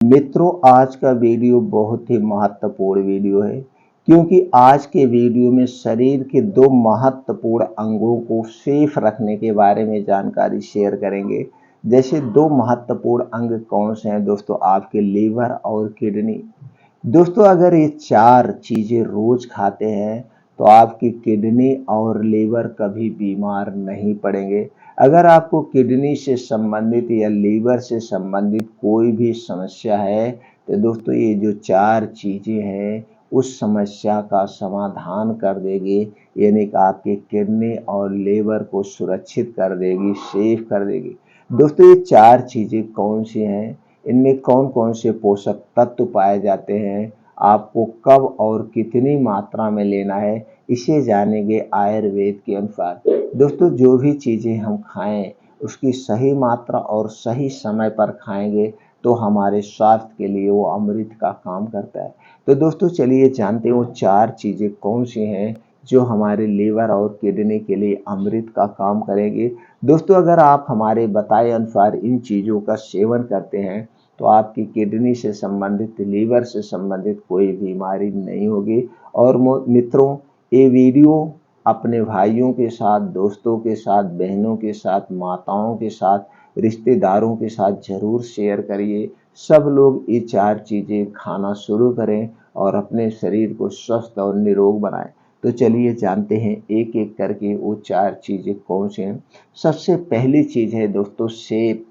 मित्रों, आज का वीडियो बहुत ही महत्वपूर्ण वीडियो है क्योंकि आज के वीडियो में शरीर के दो महत्वपूर्ण अंगों को सेफ रखने के बारे में जानकारी शेयर करेंगे। जैसे दो महत्वपूर्ण अंग कौन से हैं दोस्तों? आपके लीवर और किडनी। दोस्तों, अगर ये चार चीजें रोज खाते हैं तो आपकी किडनी और लीवर कभी बीमार नहीं पड़ेंगे। अगर आपको किडनी से संबंधित या लीवर से संबंधित कोई भी समस्या है तो दोस्तों ये जो चार चीजें हैं उस समस्या का समाधान कर देगी, यानी कि आपके किडनी और लीवर को सुरक्षित कर देगी, सेफ कर देगी। दोस्तों, ये चार चीजें कौन सी हैं, इनमें कौन कौन से पोषक तत्व पाए जाते हैं, आपको कब और कितनी मात्रा में लेना है, इसे जानेंगे आयुर्वेद के अनुसार। दोस्तों, जो भी चीज़ें हम खाएं उसकी सही मात्रा और सही समय पर खाएंगे तो हमारे स्वास्थ्य के लिए वो अमृत का काम करता है। तो दोस्तों चलिए जानते हैं वो चार चीज़ें कौन सी हैं जो हमारे लीवर और किडनी के लिए अमृत का काम करेंगे। दोस्तों, अगर आप हमारे बताए अनुसार इन चीज़ों का सेवन करते हैं तो आपकी किडनी से संबंधित, लीवर से संबंधित कोई बीमारी नहीं होगी। और मित्रों, ये वीडियो अपने भाइयों के साथ, दोस्तों के साथ, बहनों के साथ, माताओं के साथ, रिश्तेदारों के साथ ज़रूर शेयर करिए। सब लोग ये चार चीज़ें खाना शुरू करें और अपने शरीर को स्वस्थ और निरोग बनाएं। तो चलिए जानते हैं एक एक करके वो चार चीज़ें कौन सी हैं। सबसे पहली चीज़ है दोस्तों सेब।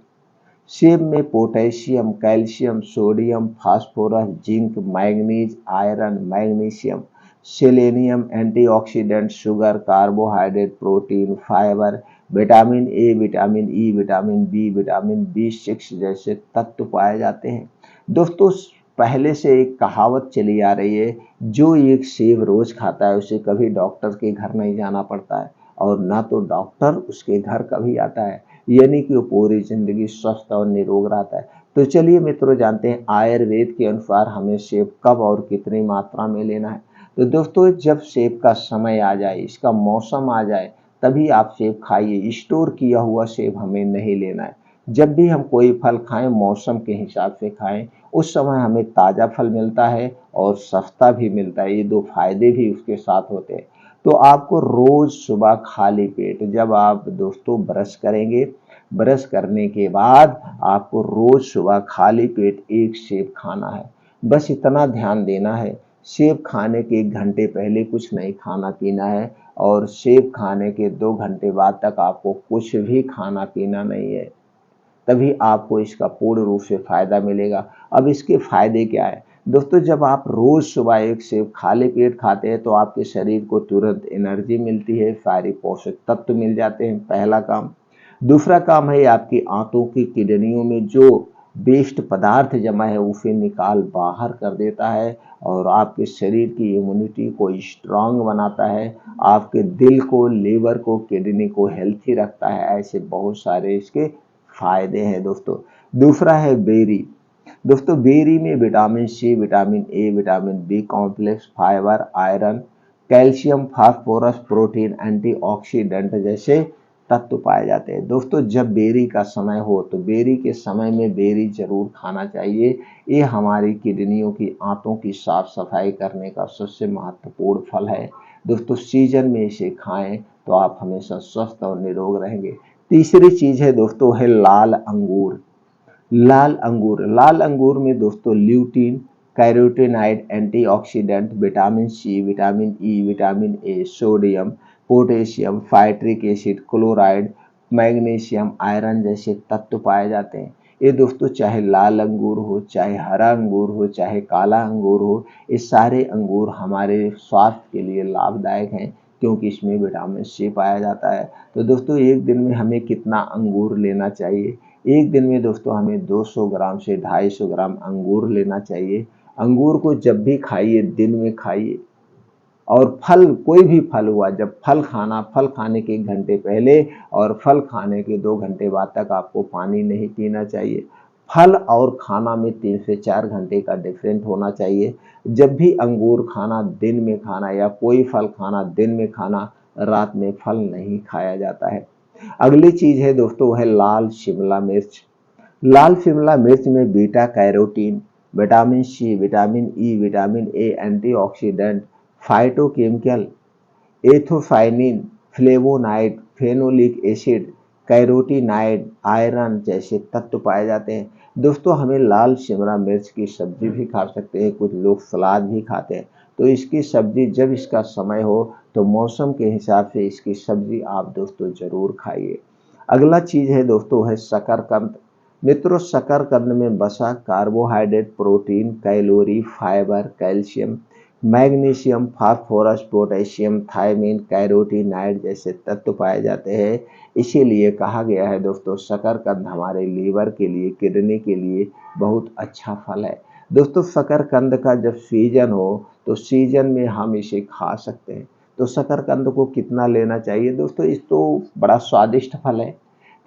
सेब में potassium, calcium, sodium, phosphorus, zinc, manganese, iron, magnesium, selenium, antioxidant, sugar, carbohydrate, protein, fibre, vitamin A, vitamin E, vitamin B, vitamin बी6 जैसे तत्व पाए जाते हैं। दोस्तों, पहले से एक कहावत चली आ रही है, जो एक सेब रोज खाता है उसे कभी डॉक्टर के घर नहीं जाना पड़ता है और ना तो डॉक्टर उसके घर कभी आता है, यानी कि वो पूरी जिंदगी स्वस्थ और निरोग रहता है। तो चलिए मित्रों जानते हैं आयुर्वेद के अनुसार हमें सेब कब और कितनी मात्रा में लेना है। तो दोस्तों, जब सेब का समय आ जाए, इसका मौसम आ जाए, तभी आप सेब खाइए। स्टोर किया हुआ सेब हमें नहीं लेना है। जब भी हम कोई फल खाएं मौसम के हिसाब से खाएं, उस समय हमें ताज़ा फल मिलता है और सस्ता भी मिलता है। ये दो फायदे भी उसके साथ होते हैं। तो आपको रोज सुबह खाली पेट, जब आप दोस्तों ब्रश करेंगे, ब्रश करने के बाद आपको रोज सुबह खाली पेट एक सेब खाना है। बस इतना ध्यान देना है, सेब खाने के 1 घंटे पहले कुछ नहीं खाना पीना है और सेब खाने के 2 घंटे बाद तक आपको कुछ भी खाना पीना नहीं है। तभी आपको इसका पूर्ण रूप से फायदा मिलेगा। अब इसके फायदे क्या है दोस्तों? जब आप रोज सुबह एक सेब खाली पेट खाते हैं तो आपके शरीर को तुरंत एनर्जी मिलती है, सारे पोषक तत्व मिल जाते हैं, पहला काम। दूसरा काम है आपकी आंतों की किडनियों में जो वेस्ट पदार्थ जमा है उसे निकाल बाहर कर देता है और आपके शरीर की इम्यूनिटी को स्ट्रांग बनाता है, आपके दिल को, लीवर को, किडनी को हेल्थी रखता है। ऐसे बहुत सारे इसके फायदे हैं दोस्तों। दूसरा है बेरी। दोस्तों, बेरी में vitamin C, vitamin A, vitamin B complex, fibre, iron, calcium, phosphorus, protein, antioxidant जैसे तत्व पाए जाते हैं। दोस्तों, जब बेरी का समय हो तो बेरी के समय में बेरी जरूर खाना चाहिए। ये हमारी किडनियों की, आंतों की साफ सफाई करने का सबसे महत्वपूर्ण फल है। दोस्तों, सीजन में इसे खाएं तो आप हमेशा स्वस्थ और निरोग रहेंगे। तीसरी चीज है दोस्तों है लाल अंगूर। लाल अंगूर, लाल अंगूर में दोस्तों lutein, carotenoid, antioxidant, vitamin C, vitamin E, vitamin A, sodium, potassium, phytic acid, chloride, magnesium, iron जैसे तत्व पाए जाते हैं। ये दोस्तों चाहे लाल अंगूर हो, चाहे हरा अंगूर हो, चाहे काला अंगूर हो, ये सारे अंगूर हमारे स्वास्थ्य के लिए लाभदायक हैं क्योंकि इसमें विटामिन सी पाया जाता है। तो दोस्तों, एक दिन में हमें कितना अंगूर लेना चाहिए? एक दिन में दोस्तों हमें 200 ग्राम से 250 ग्राम अंगूर लेना चाहिए। अंगूर को जब भी खाइए दिन में खाइए। और फल, कोई भी फल हुआ, जब फल खाने के 1 घंटे पहले और फल खाने के 2 घंटे बाद तक आपको पानी नहीं पीना चाहिए। फल और खाना में 3 से 4 घंटे का डिफरेंट होना चाहिए। जब भी अंगूर खाना दिन में खाना या कोई फल खाना दिन में खाना, रात में फल नहीं खाया जाता है। अगली चीज है दोस्तों है लाल शिमला मिर्च। लाल शिमला मिर्च में beta carotene, vitamin C, vitamin E, vitamin A, antioxidant, phytochemical, anthocyanin, flavonoid, phenolic acid, carotenoid, iron जैसे तत्व पाए जाते हैं। दोस्तों हमें लाल शिमला मिर्च की सब्जी भी खा सकते हैं, कुछ लोग सलाद भी खाते हैं। तो इसकी सब्जी जब इसका समय हो तो मौसम के हिसाब से इसकी सब्जी आप दोस्तों जरूर खाइए। अगला चीज है दोस्तों है शकरकंद। मित्रों शकरकंद में वसा, carbohydrate, protein, calorie, fibre, calcium, magnesium, phosphorus, potassium, thiamine, carotenoid जैसे तत्व पाए जाते हैं। इसीलिए कहा गया है दोस्तों शकरकंद हमारे लीवर के लिए, किडनी के लिए बहुत अच्छा फल है। दोस्तों शकरकंद का जब सीजन हो तो सीजन में हम इसे खा सकते हैं। तो शकरकंद को कितना लेना चाहिए दोस्तों? इस तो बड़ा स्वादिष्ट फल है,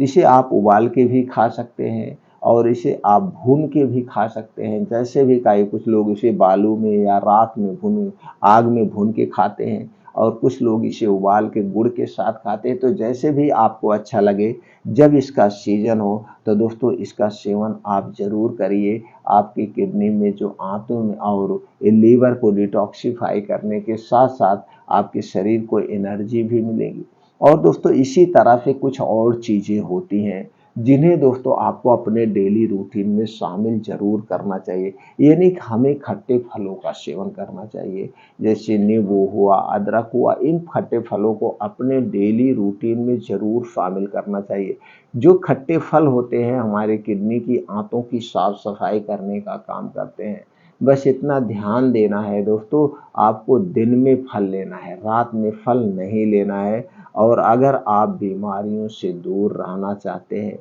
इसे आप उबाल के भी खा सकते हैं और इसे आप भून के भी खा सकते हैं। जैसे भी खाइए, कुछ लोग इसे बालू में या राख में भून, आग में भून के खाते हैं और कुछ लोग इसे उबाल के गुड़ के साथ खाते हैं। तो जैसे भी आपको अच्छा लगे, जब इसका सीजन हो तो दोस्तों इसका सेवन आप जरूर करिए। आपकी किडनी में जो आंतों में और लीवर को डिटॉक्सिफाई करने के साथ साथ आपके शरीर को एनर्जी भी मिलेगी। और दोस्तों इसी तरह से कुछ और चीजें होती हैं जिन्हें दोस्तों आपको अपने डेली रूटीन में शामिल जरूर करना चाहिए। ये नहीं कि हमें खट्टे फलों का सेवन करना चाहिए, जैसे नींबू हुआ, अदरक हुआ, इन खट्टे फलों को अपने डेली रूटीन में जरूर शामिल करना चाहिए। जो खट्टे फल होते हैं हमारे किडनी की आंतों की साफ सफाई करने का काम करते हैं। बस इतना ध्यान देना है दोस्तों, आपको दिन में फल लेना है, रात में फल नहीं लेना है। और अगर आप बीमारियों से दूर रहना चाहते हैं,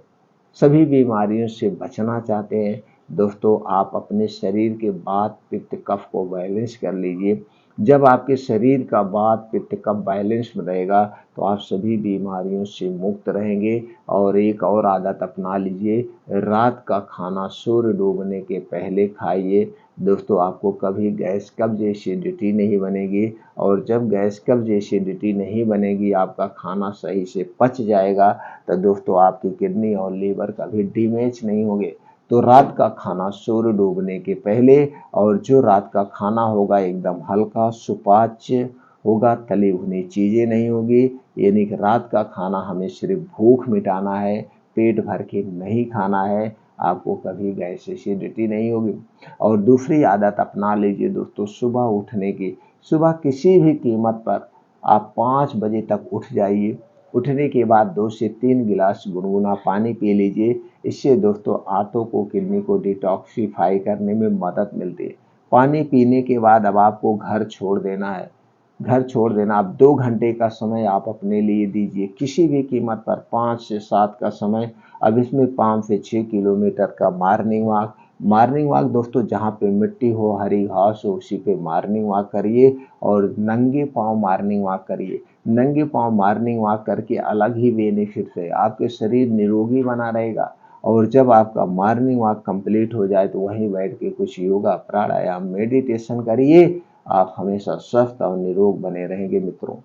सभी बीमारियों से बचना चाहते हैं दोस्तों, आप अपने शरीर के वात पित्त कफ को बैलेंस कर लीजिए। जब आपके शरीर का वात पित्त कफ बैलेंस में रहेगा तो आप सभी बीमारियों से मुक्त रहेंगे। और एक और आदत अपना लीजिए, रात का खाना सूर्य डूबने के पहले खाइए। दोस्तों आपको कभी गैस कब्ज एसिडिटी नहीं बनेगी, और जब गैस कब्ज एसिडिटी नहीं बनेगी, आपका खाना सही से पच जाएगा, तो दोस्तों आपकी किडनी और लीवर कभी डैमेज नहीं होंगे। तो रात का खाना सूर्य डूबने के पहले, और जो रात का खाना होगा एकदम हल्का सुपाच्य होगा, तली भुनी चीजें नहीं होगी। यानी कि रात का खाना हमें सिर्फ भूख मिटाना है, पेट भर के नहीं खाना है, आपको कभी गैस एसिडिटी नहीं होगी। और दूसरी आदत अपना लीजिए दोस्तों सुबह उठने की। सुबह किसी भी कीमत पर आप 5 बजे तक उठ जाइए। उठने के बाद 2 से 3 गिलास गुनगुना पानी पी लीजिए। इससे दोस्तों आंतों को, किडनी को डिटॉक्सिफाई करने में मदद मिलती है। पानी पीने के बाद अब आपको घर छोड़ देना है। घर छोड़ देना, आप 2 घंटे का समय आप अपने लिए दीजिए, किसी भी कीमत पर 5 से 7 का समय। अब इसमें 5 से 6 किलोमीटर का मॉर्निंग वॉक दोस्तों, जहाँ पे मिट्टी हो, हरी घास हो, उसी पे मॉर्निंग वॉक करिए। और नंगे पाँव मॉर्निंग वॉक करिए। नंगे पाँव मॉर्निंग वॉक करके अलग ही बेनिफिट है, आपके शरीर निरोगी बना रहेगा। और जब आपका मॉर्निंग वॉक कंप्लीट हो जाए तो वहीं बैठ के कुछ योगा, प्राणायाम, मेडिटेशन करिए। आप हमेशा स्वस्थ और निरोग बने रहेंगे मित्रों।